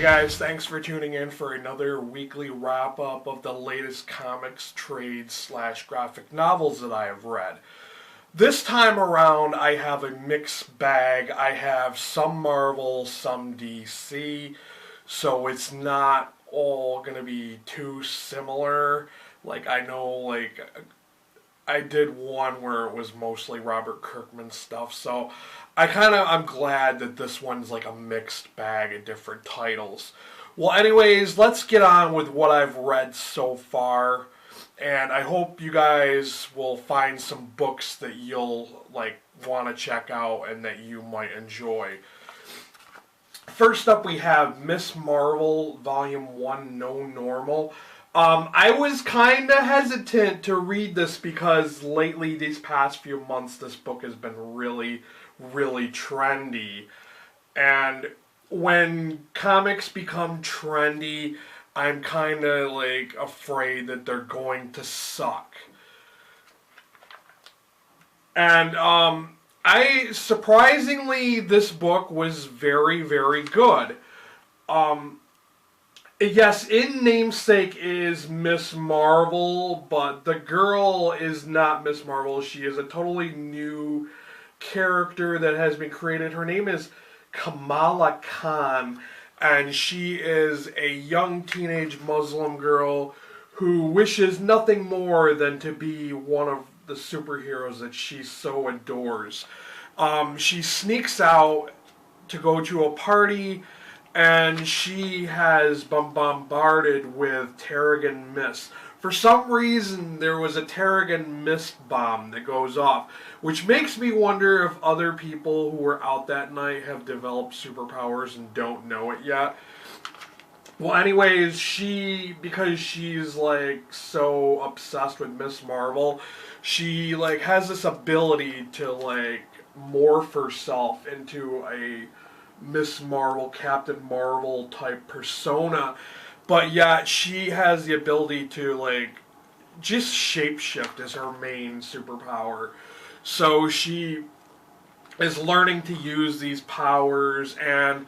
Guys, thanks for tuning in for another weekly wrap up of the latest comics, trades, slash graphic novels that I have read. This time around, I have a mixed bag. I have some Marvel, some DC, so it's not all going to be too similar. I did one where it was mostly Robert Kirkman stuff, so I'm glad that this one's like a mixed bag of different titles. Well, anyways, let's get on with what I've read so far, and I hope you guys will find some books that you'll want to check out and that you might enjoy. First up, we have Miss Marvel, Volume 1, No Normal. I was kind of hesitant to read this because lately, these past few months, this book has been really, really trendy. And when comics become trendy, I'm kind of afraid that they're going to suck. And surprisingly, this book was very, very good. Yes, in namesake is Miss Marvel, but the girl is not Miss Marvel. She is a totally new character that has been created. Her name is Kamala Khan, and she is a young teenage Muslim girl who wishes nothing more than to be one of the superheroes that she so adores. She sneaks out to go to a party, and she has been bombarded with Terrigen Mist. For some reason, there was a Terrigen Mist bomb that goes off, which makes me wonder if other people who were out that night have developed superpowers and don't know it yet. Well, anyways, because she's so obsessed with Miss Marvel, she has this ability to morph herself into a Miss Marvel, Captain Marvel type persona, but yet she has the ability to just shapeshift as her main superpower. So she is learning to use these powers, and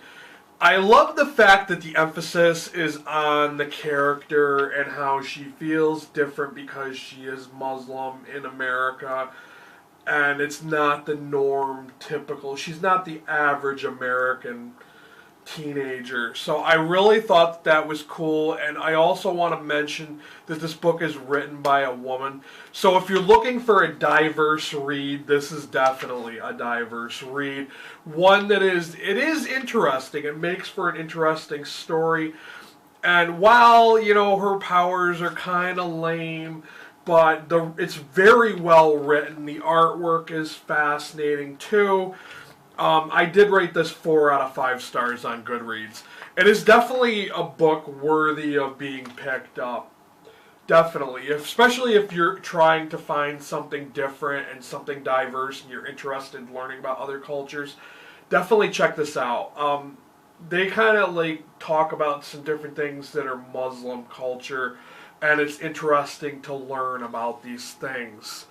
I love the fact that the emphasis is on the character and how she feels different because she is Muslim in America. And it's not the norm typical. She's not the average American teenager. So I really thought that was cool. And I also want to mention that this book is written by a woman. So if you're looking for a diverse read, this is definitely a diverse read. One that it is interesting. It makes for an interesting story. And while, her powers are kind of lame, but it's very well written. The artwork is fascinating too. I did rate this 4 out of 5 stars on Goodreads. It is definitely a book worthy of being picked up. Definitely. Especially if you're trying to find something different and something diverse and you're interested in learning about other cultures. Definitely check this out. They kind of talk about some different things that are Muslim culture, and it's interesting to learn about these things.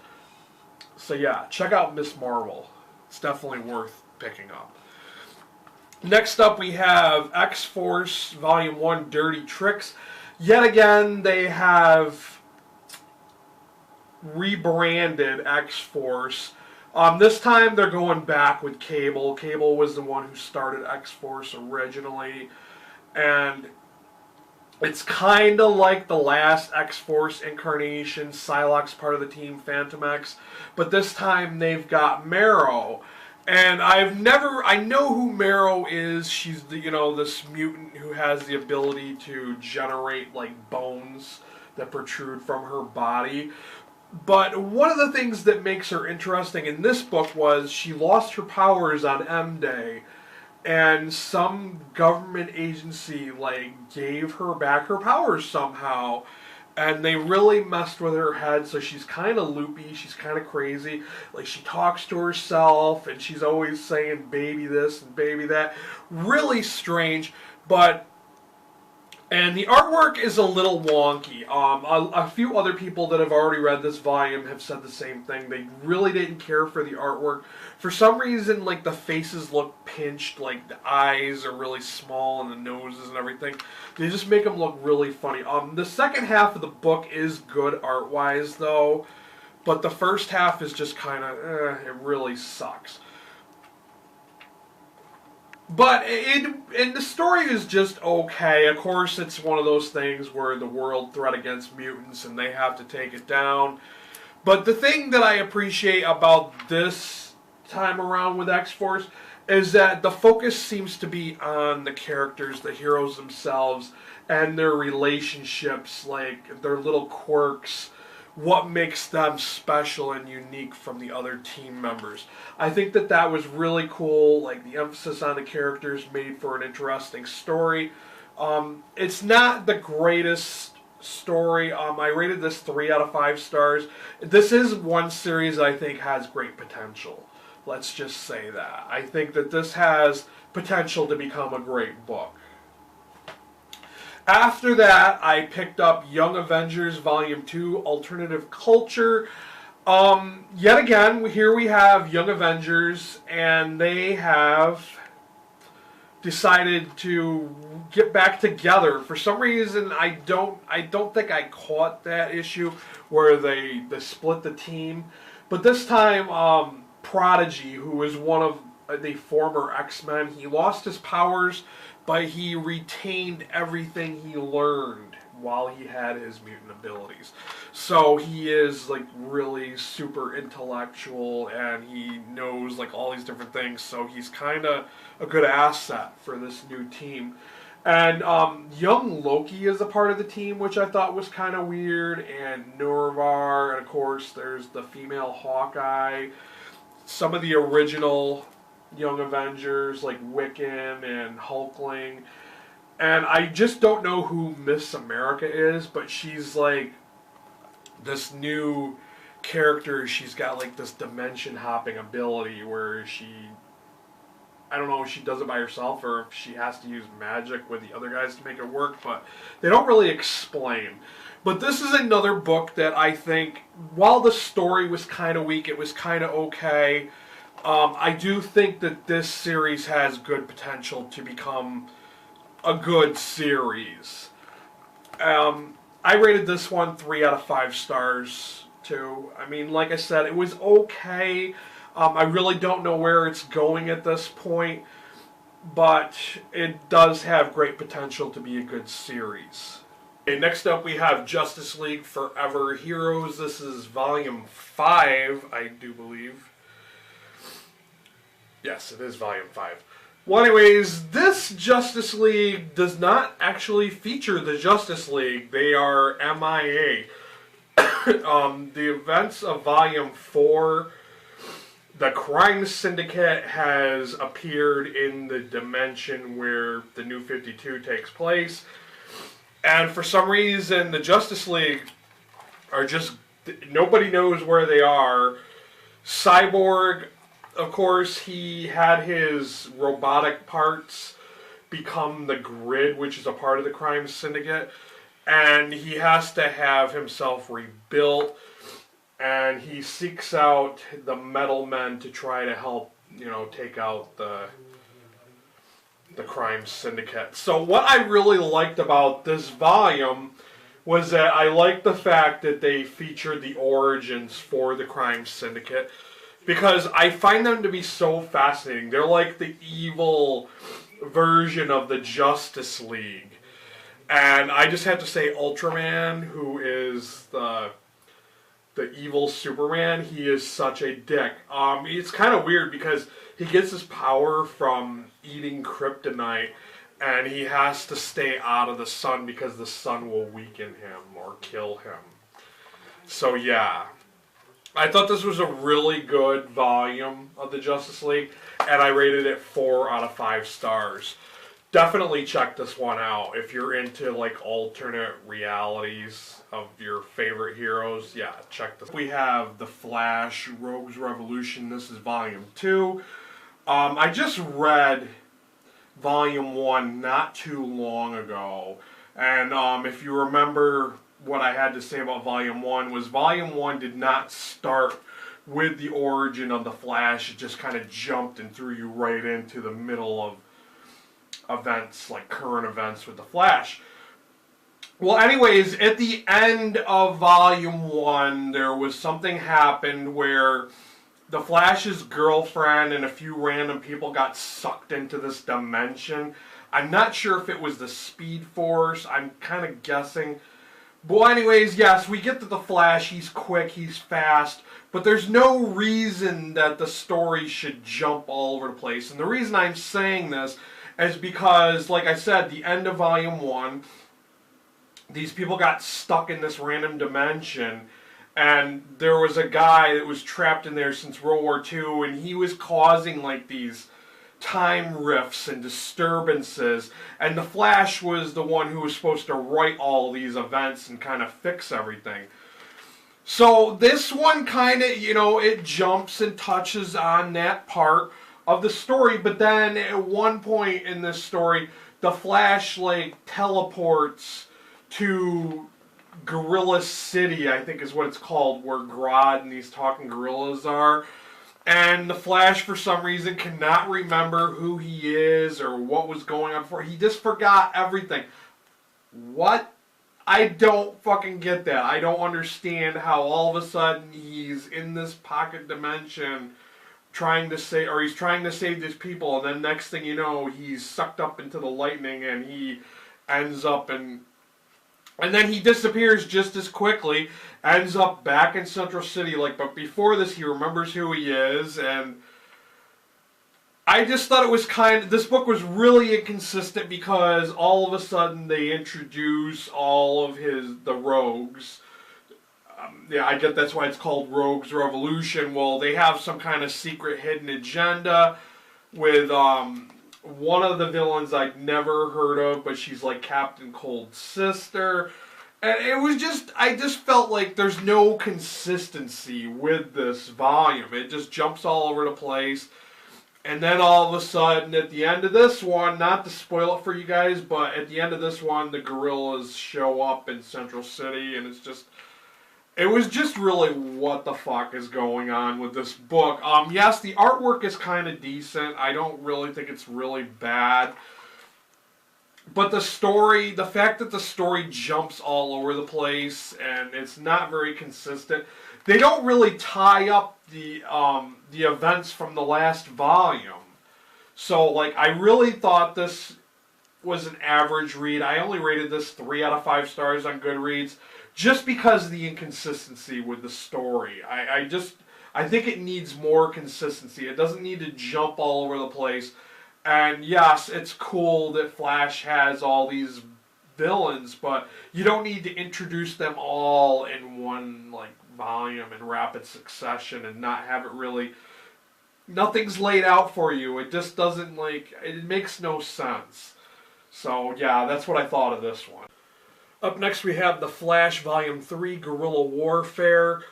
So yeah, check out Miss Marvel. It's definitely worth picking up. Next up, we have X-Force Volume 1, Dirty Tricks. Yet again, they have rebranded X-Force. This time, they're going back with Cable. Cable was the one who started X-Force originally, and it's kind of like the last X-Force incarnation, Psylocke's part of the team, Fantomex, but this time they've got Marrow. And I know who Marrow is. She's this mutant who has the ability to generate bones that protrude from her body. But one of the things that makes her interesting in this book was she lost her powers on M-Day, and some government agency gave her back her powers somehow, and they really messed with her head. So she's kind of loopy, she's kind of crazy. She talks to herself, and she's always saying baby this and baby that. Really strange, but And the artwork is a little wonky. A few other people that have already read this volume have said the same thing. They really didn't care for the artwork. For some reason, like, the faces look pinched, like the eyes are really small and the noses and everything. They just make them look really funny. The second half of the book is good art-wise, though. But the first half is just kind of, it really sucks. But and the story is just okay. Of course, it's one of those things where the world threat against mutants and they have to take it down. But the thing that I appreciate about this time around with X-Force is that the focus seems to be on the characters, the heroes themselves, and their relationships, like their little quirks, what makes them special and unique from the other team members. I think that that was really cool. Like, the emphasis on the characters made for an interesting story. It's not the greatest story. I rated this 3 out of 5 stars. This is one series I think has great potential. Let's just say that. I think that this has potential to become a great book. After that, I picked up Young Avengers Volume 2, Alternative Culture. Yet again, here we have Young Avengers, and they have decided to get back together. For some reason, I don't think I caught that issue where they split the team. But this time, Prodigy, who is one of the former X-Men, he lost his powers, but he retained everything he learned while he had his mutant abilities. So he is, like, really super intellectual, and he knows, like, all these different things, so he's kind of a good asset for this new team. And young Loki is a part of the team, which I thought was kind of weird, and Nurvar, and of course there's the female Hawkeye, some of the original Young Avengers like Wiccan and Hulkling, and I just don't know who Miss America is, but she's like this new character. She's got like this dimension hopping ability where I don't know if she does it by herself or if she has to use magic with the other guys to make it work, but they don't really explain. But this is another book that I think, while the story was kind of weak, it was kind of okay. I do think that this series has good potential to become a good series. I rated this one 3 out of 5 stars, too. I mean, like I said, it was okay. I really don't know where it's going at this point, but it does have great potential to be a good series. Okay, next up we have Justice League Forever Heroes. This is Volume 5, I do believe. Yes, it is Volume 5. Well, anyways, this Justice League does not actually feature the Justice League. They are MIA. The events of Volume 4, the Crime Syndicate has appeared in the dimension where the New 52 takes place. And for some reason, the Justice League are just, nobody knows where they are. Cyborg, of course, he had his robotic parts become the Grid, which is a part of the Crime Syndicate, and he has to have himself rebuilt, and he seeks out the Metal Men to try to help, take out the Crime Syndicate. So what I really liked about this volume was that I liked the fact that they featured the origins for the Crime Syndicate, because I find them to be so fascinating. They're like the evil version of the Justice League. And I just have to say, Ultraman, who is the evil Superman, he is such a dick. It's kind of weird because he gets his power from eating kryptonite, and he has to stay out of the sun because the sun will weaken him or kill him. So yeah, I thought this was a really good volume of the Justice League, and I rated it 4 out of 5 stars. Definitely check this one out if you're into like alternate realities of your favorite heroes. Yeah, check this. We have The Flash, Rogue's Revolution. This is Volume 2. I just read Volume 1 not too long ago, And if you remember what I had to say about Volume 1, was Volume 1 did not start with the origin of the Flash. It just kind of jumped and threw you right into the middle of events, like current events with the Flash. Well, anyways, at the end of Volume 1, there was something happened where the Flash's girlfriend and a few random people got sucked into this dimension. I'm not sure if it was the Speed Force. I'm kind of guessing. Well, anyways, yes, we get that the Flash, he's quick, he's fast, but there's no reason that the story should jump all over the place. And the reason I'm saying this is because, like I said, the end of Volume 1, these people got stuck in this random dimension, and there was a guy that was trapped in there since World War II, and he was causing like these time rifts and disturbances, and the Flash was the one who was supposed to right all these events and kind of fix everything. So this one kind of, you know, it jumps and touches on that part of the story, but then at one point in this story, the Flash like teleports to Gorilla City, I think is what it's called, where Grodd and these talking gorillas are. And the Flash, for some reason, cannot remember who he is or what was going on before. He just forgot everything. What? I don't fucking get that. I don't understand how all of a sudden he's in this pocket dimension trying to save, or he's trying to save these people, and then next thing you know, he's sucked up into the lightning and he ends up in... And then he disappears just as quickly, ends up back in Central City. Like, but before this, he remembers who he is, and I just thought it was this book was really inconsistent because all of a sudden they introduce all of the rogues. Yeah, I get that's why it's called Rogues Revolution. Well, they have some kind of secret hidden agenda with one of the villains I'd never heard of, but she's like Captain Cold's sister. And it was just, I just felt like there's no consistency with this volume. It just jumps all over the place. And then all of a sudden, at the end of this one, not to spoil it for you guys, but at the end of this one, the gorillas show up in Central City, and it's just... It was just really what the fuck is going on with this book. Yes, the artwork is kind of decent. I don't really think it's really bad. But the story, the fact that the story jumps all over the place and it's not very consistent. They don't really tie up the events from the last volume. So, like, I really thought this was an average read. I only rated this 3 out of 5 stars on Goodreads. Just because of the inconsistency with the story. I think it needs more consistency. It doesn't need to jump all over the place. And yes, it's cool that Flash has all these villains, but you don't need to introduce them all in one like volume in rapid succession and not have it really... Nothing's laid out for you. It just doesn't it makes no sense. So yeah, that's what I thought of this one. Up next we have The Flash Volume 3, Guerrilla Warfare.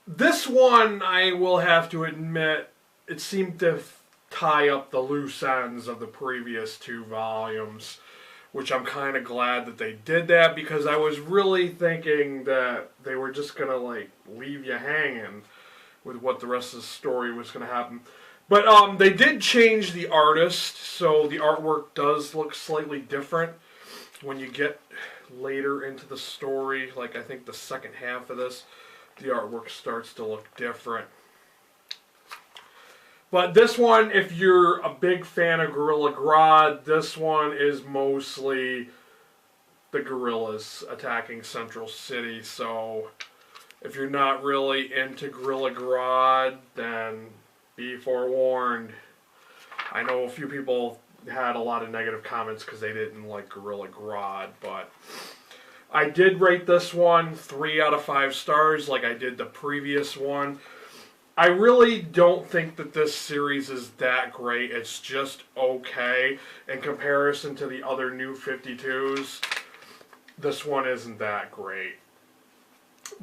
This one, I will have to admit, it seemed to tie up the loose ends of the previous 2 volumes, which I'm kind of glad that they did that, because I was really thinking that they were just going to leave you hanging with what the rest of the story was going to happen. But they did change the artist, so the artwork does look slightly different when you get later into the story. Like, I think the second half of this, the artwork starts to look different. But this one, if you're a big fan of Gorilla Grodd, this one is mostly the gorillas attacking Central City. So if you're not really into Gorilla Grodd, then be forewarned. I know a few people had a lot of negative comments because they didn't like Gorilla Grodd, but I did rate this one 3 out of 5 stars like I did the previous one. I really don't think that this series is that great. It's just okay. In comparison to the other New 52s, this one isn't that great.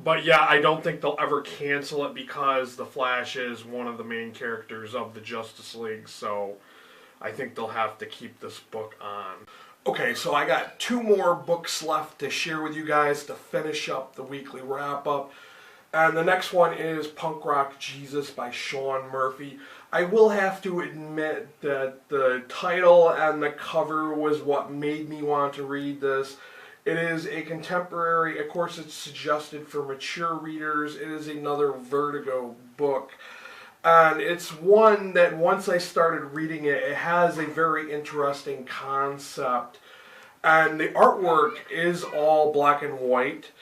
But yeah, I don't think they'll ever cancel it because the Flash is one of the main characters of the Justice League, so I think they'll have to keep this book on. Okay, so I got two more books left to share with you guys to finish up the weekly wrap up. And the next one is Punk Rock Jesus by Sean Murphy. I will have to admit that the title and the cover was what made me want to read this. It is a contemporary, of course, it's suggested for mature readers. It is another Vertigo book. And it's one that once I started reading it, it has a very interesting concept. And the artwork is all black and white.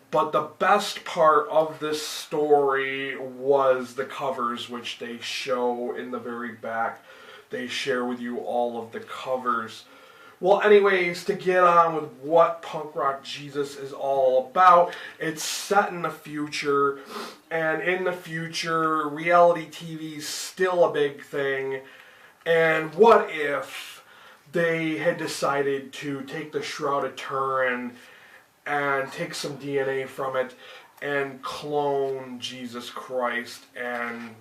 But the best part of this story was the covers, which they show in the very back. They share with you all of the covers. Well, anyways, to get on with what Punk Rock Jesus is all about, it's set in the future, and in the future, reality TV is still a big thing. And what if they had decided to take the Shroud of Turin and take some DNA from it and clone Jesus Christ and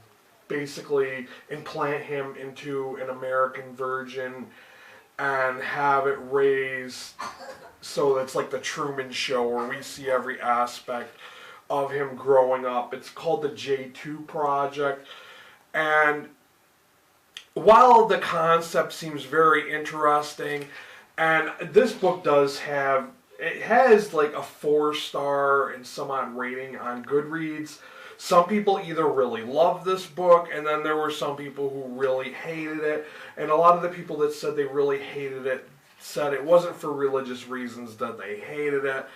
basically implant him into an American virgin and have it raised so it's like the Truman Show where we see every aspect of him growing up. It's called the J2 Project. And while the concept seems very interesting, and this book does have, it has like a 4-star and some odd rating on Goodreads. Some people either really love this book, and then there were some people who really hated it. And a lot of the people that said they really hated it said it wasn't for religious reasons that they hated it.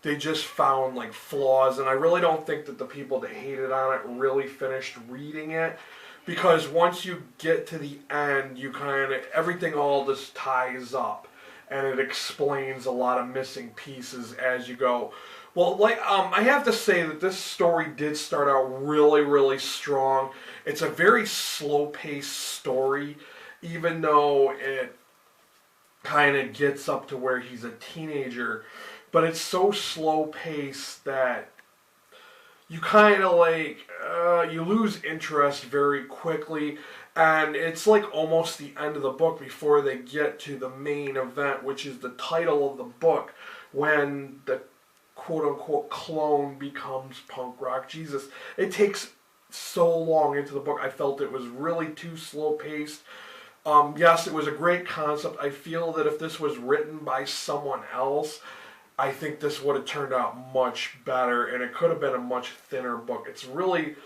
They just found like flaws, and I really don't think that the people that hated on it really finished reading it. Because once you get to the end, you kind of, everything all just ties up. And it explains a lot of missing pieces as you go. Well, I have to say that this story did start out really, really strong. It's a very slow-paced story, even though it kind of gets up to where he's a teenager. But it's so slow-paced that you kind of you lose interest very quickly. And it's like almost the end of the book before they get to the main event, which is the title of the book, when the quote-unquote clone becomes Punk Rock Jesus. It takes so long into the book. I felt it was really too slow-paced. Yes, it was a great concept. I feel that if this was written by someone else, I think this would have turned out much better, and it could have been a much thinner book. It's really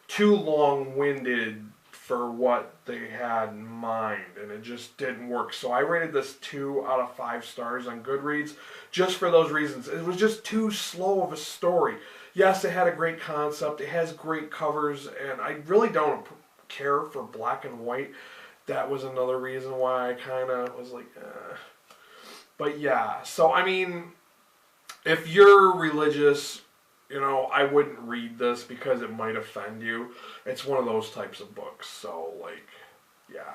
too long-winded for what they had in mind, and it just didn't work. So I rated this 2 out of 5 stars on Goodreads, just for those reasons. It was just too slow of a story. Yes, it had a great concept, it has great covers, and I really don't care for black and white. That was another reason why I kind of was like, But yeah, so I mean, if you're religious, I wouldn't read this because it might offend you. It's one of those types of books. So, yeah.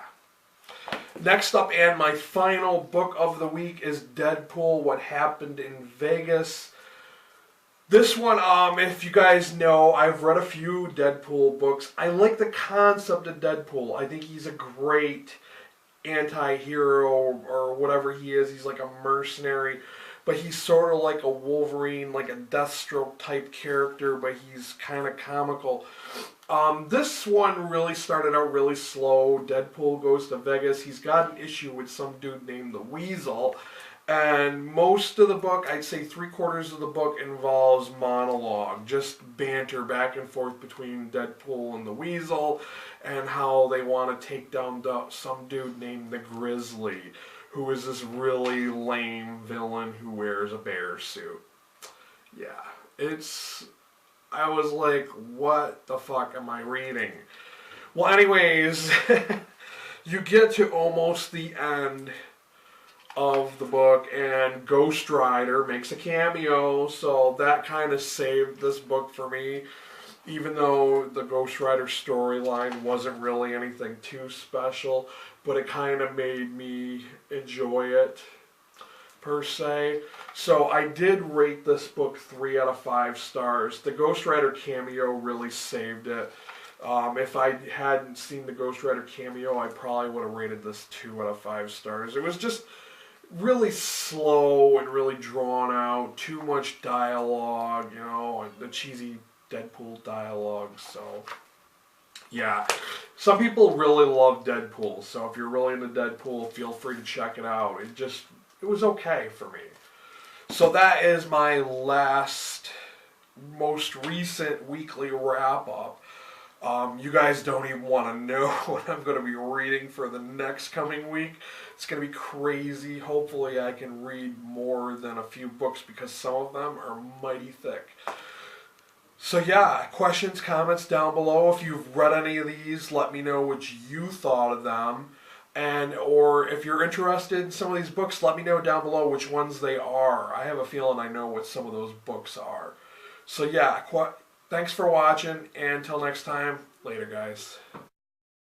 Next up, and my final book of the week is Deadpool, What Happened in Vegas. This one, if you guys know, I've read a few Deadpool books. I like the concept of Deadpool. I think he's a great anti-hero or whatever he is. He's like a mercenary. But he's sort of like a Wolverine, like a Deathstroke type character, but he's kind of comical. This one really started out really slow. Deadpool goes to Vegas. He's got an issue with some dude named the Weasel. And most of the book, I'd say 3/4 of the book, involves monologue. Just banter back and forth between Deadpool and the Weasel, and how they want to take down some dude named the Grizzly, who is this really lame villain who wears a bear suit. Yeah, I was like, what the fuck am I reading? Well, anyways, you get to almost the end of the book, and Ghost Rider makes a cameo, so that kind of saved this book for me, even though the Ghost Rider storyline wasn't really anything too special, but it kind of made me enjoy it, per se. So I did rate this book 3 out of 5 stars. The Ghost Rider cameo really saved it. If I hadn't seen the Ghost Rider cameo, I probably would have rated this 2 out of 5 stars. It was just really slow and really drawn out, too much dialogue, you know, the cheesy Deadpool dialogue, so yeah. Some people really love Deadpool, so if you're really into Deadpool, feel free to check it out. It was okay for me. So that is my last, most recent weekly wrap up. You guys don't even want to know what I'm going to be reading for the next coming week. It's going to be crazy. Hopefully, I can read more than a few books because some of them are mighty thick. So, yeah, questions, comments down below. If you've read any of these, let me know what you thought of them. And, or if you're interested in some of these books, let me know down below which ones they are. I have a feeling I know what some of those books are. So, yeah, thanks for watching, and until next time, later, guys.